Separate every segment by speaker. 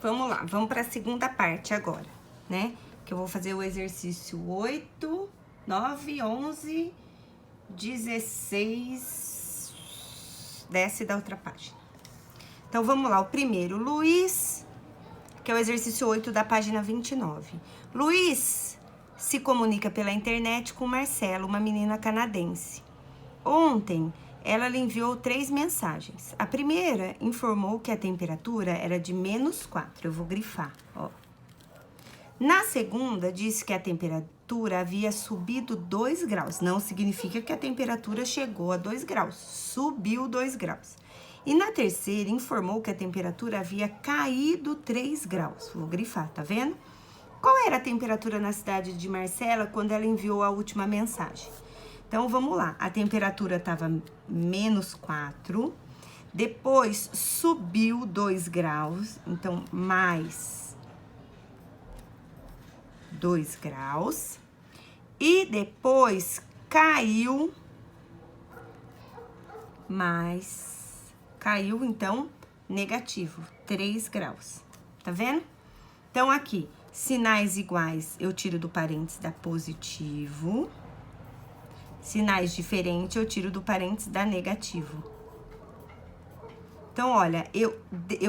Speaker 1: Vamos lá, vamos para a segunda parte agora, né? Que eu vou fazer o exercício 8, 9, 11, 16, desce da outra página. Então, vamos lá, o primeiro, Luiz, que é o exercício 8 da página 29. Luiz se comunica pela internet com Marcelo, uma menina canadense. Ontem, ela lhe enviou 3 mensagens. A primeira informou que a temperatura era de -4. Eu vou grifar, ó. Na segunda, disse que a temperatura havia subido 2 graus. Não significa que a temperatura chegou a 2 graus. Subiu 2 graus. E na terceira, informou que a temperatura havia caído 3 graus. Vou grifar, tá vendo? Qual era a temperatura na cidade de Marcela quando ela enviou a última mensagem? Então, vamos lá. A temperatura estava -4. Depois, subiu 2 graus. Então, mais 2 graus. E depois, caiu então, negativo, 3 graus. Tá vendo? Então, aqui, sinais iguais, eu tiro do parênteses da positivo. Sinais diferentes, eu tiro do parênteses da negativo. Então, olha, eu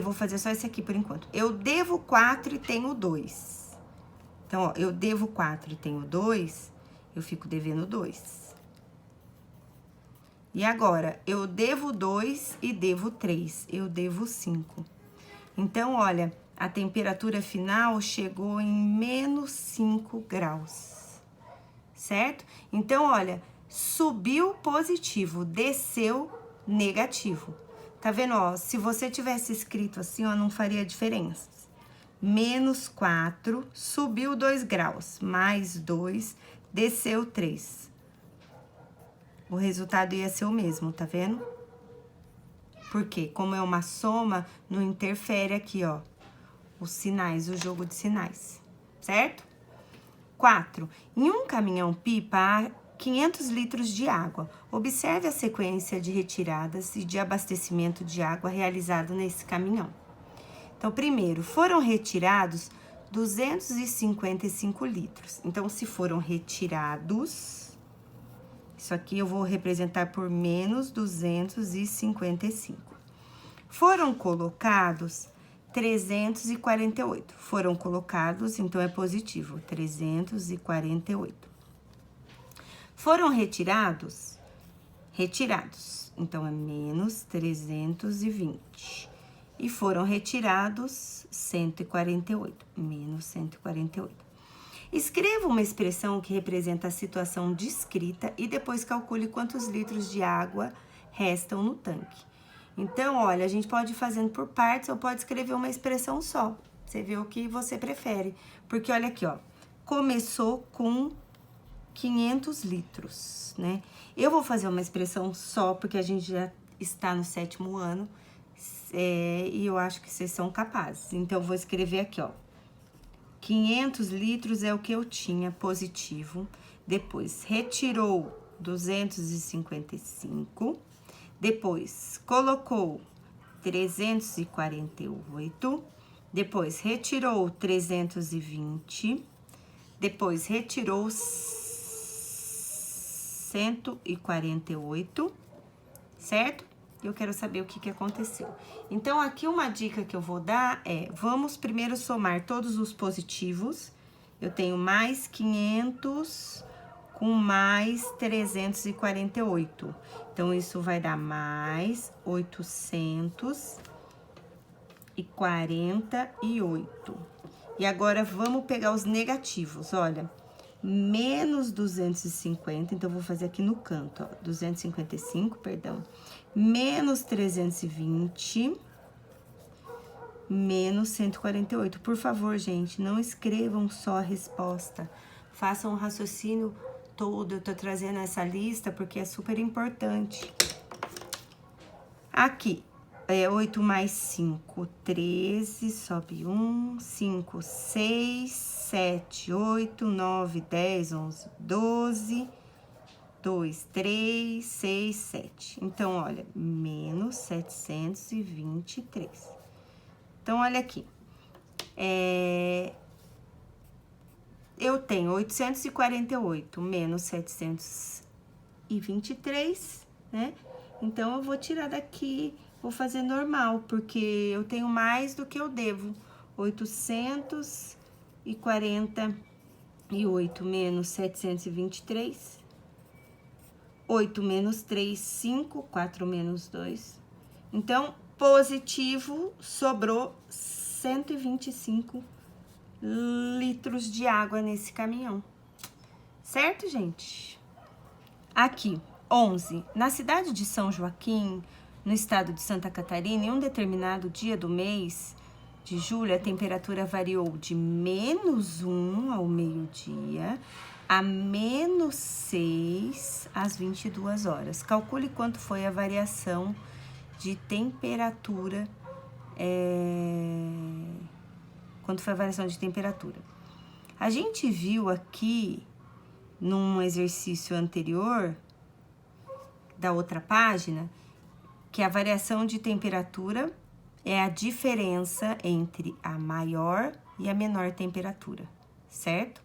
Speaker 1: vou fazer só esse aqui por enquanto. Eu devo 4 e tenho 2. Então, ó, eu devo 4 e tenho 2, eu fico devendo 2. E agora, eu devo 2 e devo 3, eu devo 5. Então, olha, a temperatura final chegou em -5 graus, certo? Então, olha, subiu positivo, desceu negativo. Tá vendo, ó? Se você tivesse escrito assim, ó, não faria diferença. -4, subiu 2 graus, mais 2, desceu 3. O resultado ia ser o mesmo, tá vendo? Porque, como é uma soma, não interfere aqui, ó, os sinais, o jogo de sinais, certo? 4. Em um caminhão-pipa há 500 litros de água. Observe a sequência de retiradas e de abastecimento de água realizado nesse caminhão. Então, primeiro, foram retirados 255 litros. Então, se foram retirados, isso aqui eu vou representar por menos 255. Foram colocados 348. Foram colocados, então é positivo, 348. Foram retirados, então é menos 320. E foram retirados 148, menos 148. Escreva uma expressão que representa a situação descrita e depois calcule quantos litros de água restam no tanque. Então, olha, a gente pode ir fazendo por partes ou pode escrever uma expressão só. Você vê o que você prefere. Porque, olha aqui, ó, começou com 500 litros, né? Eu vou fazer uma expressão só, porque a gente já está no 7º ano, e eu acho que vocês são capazes. Então, eu vou escrever aqui, ó. 500 litros é o que eu tinha, positivo. Depois, retirou 255. Depois, colocou 348. Depois, retirou 320. Depois, retirou 148, certo? Eu quero saber o que aconteceu. Então, aqui uma dica que eu vou dar é, vamos primeiro somar todos os positivos. Eu tenho mais 500 com mais 348. Então, isso vai dar mais 848. E agora, vamos pegar os negativos, olha. Menos 250, então, eu vou fazer aqui no canto, ó, 255, perdão. Menos 320, menos 148. Por favor, gente, não escrevam só a resposta. Façam um raciocínio todo. Eu tô trazendo essa lista porque é super importante. Aqui, 8 mais 5, 13, sobe 1, 5, 6, 7, 8, 9, 10, 11, 12, 2, 3, 6, 7. Então, olha, menos 723. Então, olha aqui. Eu tenho 848 menos 723, né? Então, eu vou tirar daqui, vou fazer normal, porque eu tenho mais do que eu devo. 848 menos 723. 8 menos 3, 5. 4 menos 2. Então, positivo, sobrou 125 litros de água nesse caminhão. Certo, gente? Aqui, 11. Na cidade de São Joaquim, no estado de Santa Catarina, em um determinado dia do mês de julho, a temperatura variou de -1 ao meio-dia a -6 às 22 horas. Calcule quanto foi a variação de temperatura. Quanto foi a variação de temperatura? A gente viu aqui, num exercício anterior, da outra página, que a variação de temperatura é a diferença entre a maior e a menor temperatura, certo?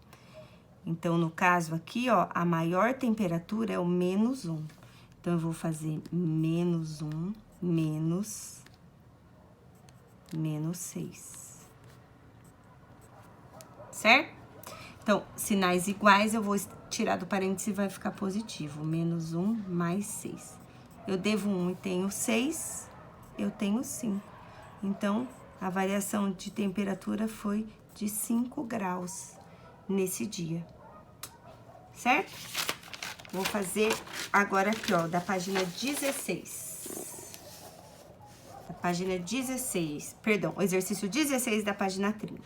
Speaker 1: Então, no caso aqui, ó, a maior temperatura é o -1. Então, eu vou fazer -1 menos -6. Certo? Então, sinais iguais, eu vou tirar do parênteses e vai ficar positivo. -1 mais 6. Eu devo 1 e tenho 6, eu tenho 5. Então, a variação de temperatura foi de 5 graus nesse dia. Certo? Vou fazer agora aqui, ó, da página 16. Da página 16, perdão, o exercício 16 da página 30.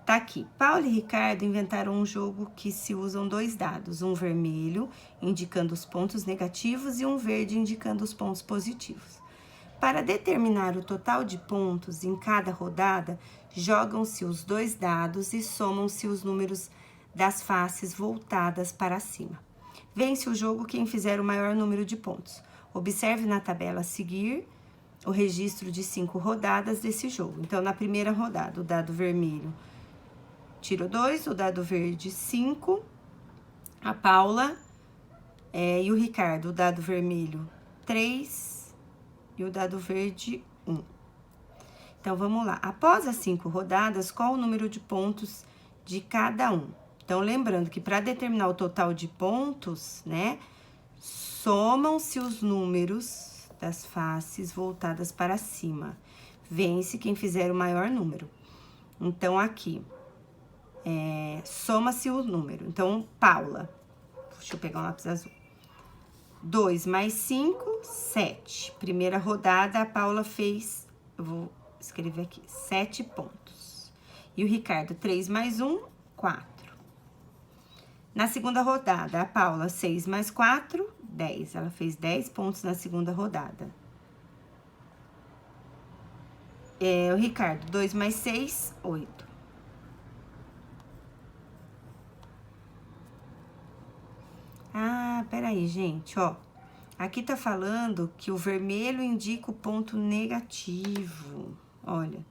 Speaker 1: Tá aqui. Paulo e Ricardo inventaram um jogo que se usam 2 dados, um vermelho indicando os pontos negativos e um verde indicando os pontos positivos. Para determinar o total de pontos em cada rodada, jogam-se os 2 dados e somam-se os números das faces voltadas para cima. Vence o jogo quem fizer o maior número de pontos. Observe na tabela a seguir o registro de 5 rodadas desse jogo. Então, na primeira rodada, o dado vermelho tirou 2, o dado verde 5, a Paula e o Ricardo, o dado vermelho 3 e o dado verde 1. Então, vamos lá. Após as 5 rodadas, qual o número de pontos de cada um? Então, lembrando que para determinar o total de pontos, né, somam-se os números das faces voltadas para cima. Vence quem fizer o maior número. Então, aqui, soma-se o número. Então, Paula, deixa eu pegar um lápis azul. 2 mais 5, 7. Primeira rodada, a Paula fez, eu vou escrever aqui, 7 pontos. E o Ricardo, 3 mais 1, 4. Na segunda rodada, a Paula, 6 mais 4, 10. Ela fez 10 pontos na segunda rodada. O Ricardo, 2 mais 6, 8. Ah, peraí, gente, ó. Aqui tá falando que o vermelho indica o ponto negativo. Olha,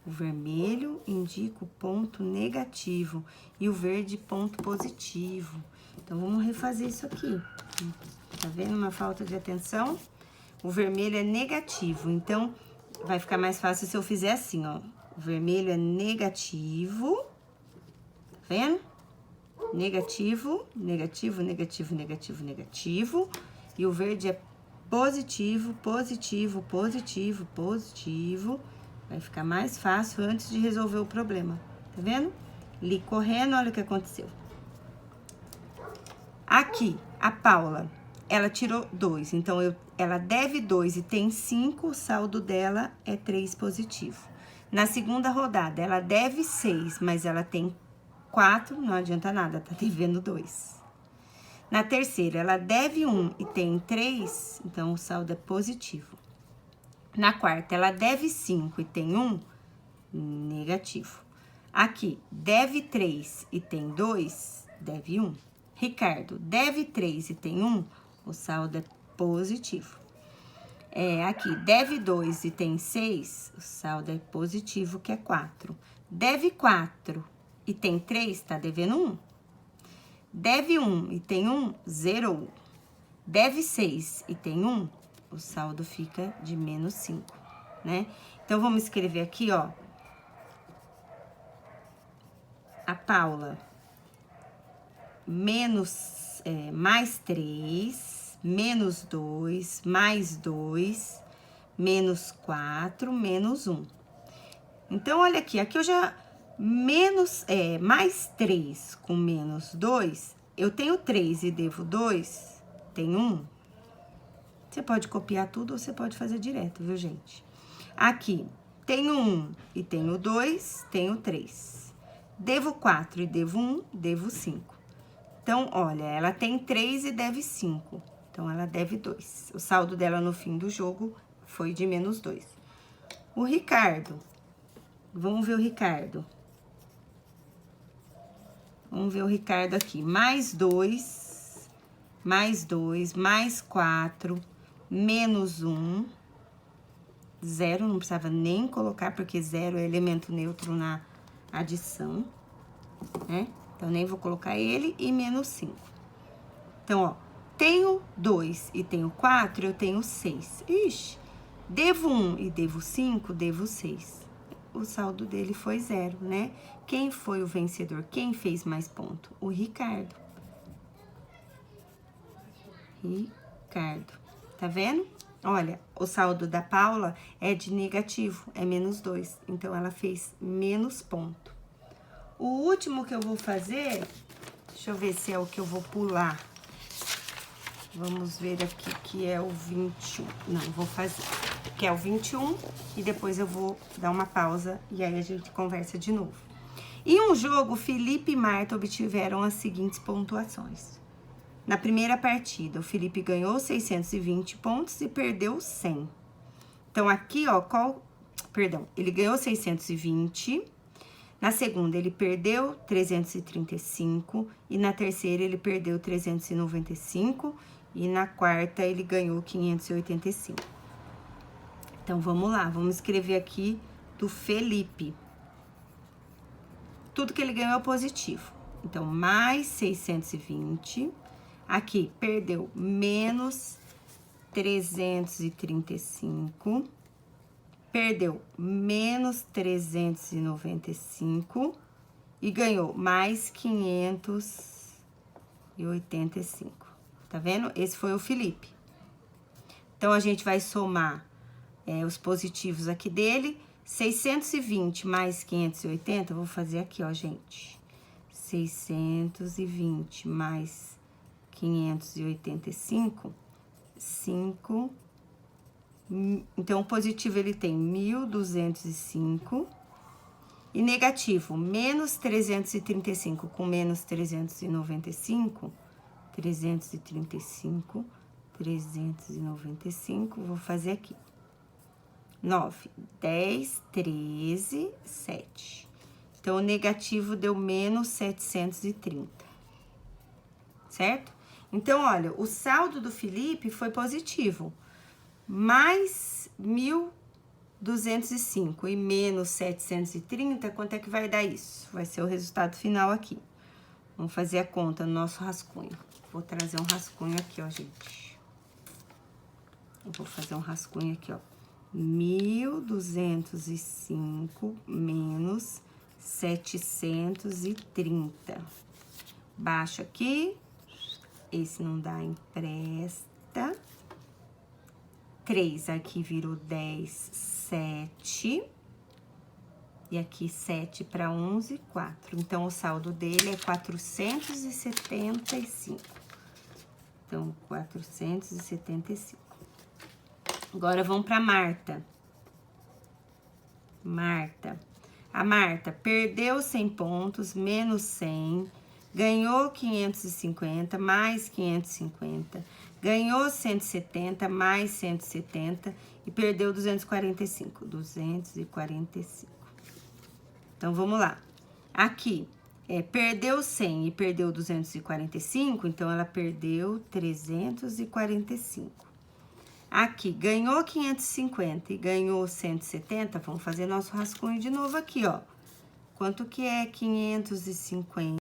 Speaker 1: o vermelho indica o ponto negativo e o verde ponto positivo. Então, vamos refazer isso aqui. Tá vendo uma falta de atenção? O vermelho é negativo, então vai ficar mais fácil se eu fizer assim, ó. O vermelho é negativo, tá vendo? Negativo, negativo, negativo, negativo, negativo. E o verde é positivo, positivo, positivo, positivo. Vai ficar mais fácil antes de resolver o problema. Tá vendo? Li correndo, olha o que aconteceu. Aqui, a Paula, ela tirou 2. Então, ela deve 2 e tem 5, o saldo dela é 3 positivo. Na segunda rodada, ela deve 6, mas ela tem 4, não adianta nada, tá devendo 2. Na terceira, ela deve 1 e tem 3, então o saldo é positivo. Na quarta, ela deve 5 e tem 1, negativo. Aqui, deve 3 e tem 2, deve 1. Ricardo, deve 3 e tem 1, o saldo é positivo. Aqui, deve 2 e tem 6, o saldo é positivo, que é 4. Deve 4 e tem 3, tá devendo 1. Deve 1 e tem 1, zerou. Deve 6 e tem 1, o saldo fica de menos 5, né? Então, vamos escrever aqui, ó. A Paula, mais 3, menos 2, mais 2, menos 4, menos 1. Então, olha aqui, aqui eu já... mais 3 com menos 2, eu tenho 3 e devo 2, tem 1. Você pode copiar tudo ou você pode fazer direto, viu, gente? Aqui, tenho 1 e tenho 2, tenho 3. Devo 4 e devo 1, devo 5. Então, olha, ela tem 3 e deve 5. Então, ela deve 2. O saldo dela no fim do jogo foi de menos 2. O Ricardo. Vamos ver o Ricardo. Vamos ver o Ricardo aqui. Mais 2, mais 2, mais 4, menos 1. 0, não precisava nem colocar, porque 0 é elemento neutro na adição, né? Então, nem vou colocar ele, e menos 5. Então, ó, tenho 2 e tenho 4, eu tenho 6. Ixi, devo 1 e devo 5, devo 6. O saldo dele foi 0, né? Quem foi o vencedor? Quem fez mais ponto? O Ricardo. Ricardo. Tá vendo? Olha, o saldo da Paula é de negativo, é menos 2. Então, ela fez menos ponto. O último que eu vou fazer, deixa eu ver se é o que eu vou pular. Vamos ver aqui, que é o 21. Não, vou fazer, que é o 21, e depois eu vou dar uma pausa, e aí a gente conversa de novo. Em um jogo, Felipe e Marta obtiveram as seguintes pontuações. Na primeira partida, o Felipe ganhou 620 pontos e perdeu 100. Então, aqui, ó, ele ganhou 620. Na segunda, ele perdeu 335. E na terceira, ele perdeu 395. E na quarta, ele ganhou 585. Então, vamos lá. Vamos escrever aqui do Felipe. Tudo que ele ganhou é positivo. Então, mais 620. Aqui, perdeu menos 335. Perdeu menos 395 e ganhou mais 585. Tá vendo? Esse foi o Felipe. Então, a gente vai somar os positivos aqui dele. 620 mais 580, vou fazer aqui, ó, gente. 620 mais 585, 5... Então, o positivo, ele tem 1.205. E negativo, menos 335 com menos 395. 335, 395. Vou fazer aqui. 9, 10, 13, 7. Então, o negativo deu menos 730. Certo? Então, olha, o saldo do Felipe foi positivo. Mais 1.205 e menos 730, quanto é que vai dar isso? Vai ser o resultado final aqui. Vamos fazer a conta no nosso rascunho. Vou trazer um rascunho aqui, ó, gente. Eu vou fazer um rascunho aqui, ó. 1.205 menos 730. Baixo aqui. Esse não dá, empresta. 3 aqui virou 10, 7. E aqui 7 para 11, 4. Então, o saldo dele é 475. Então, 475. Agora, vamos para Marta. Marta. A Marta perdeu 100 pontos, menos 100. Ganhou 550, mais 550. Ganhou 170, mais 170. E perdeu 245. 245. Então, vamos lá. Aqui, perdeu 100 e perdeu 245. Então, ela perdeu 345. Aqui, ganhou 550 e ganhou 170, vamos fazer nosso rascunho de novo aqui, ó. Quanto que é 550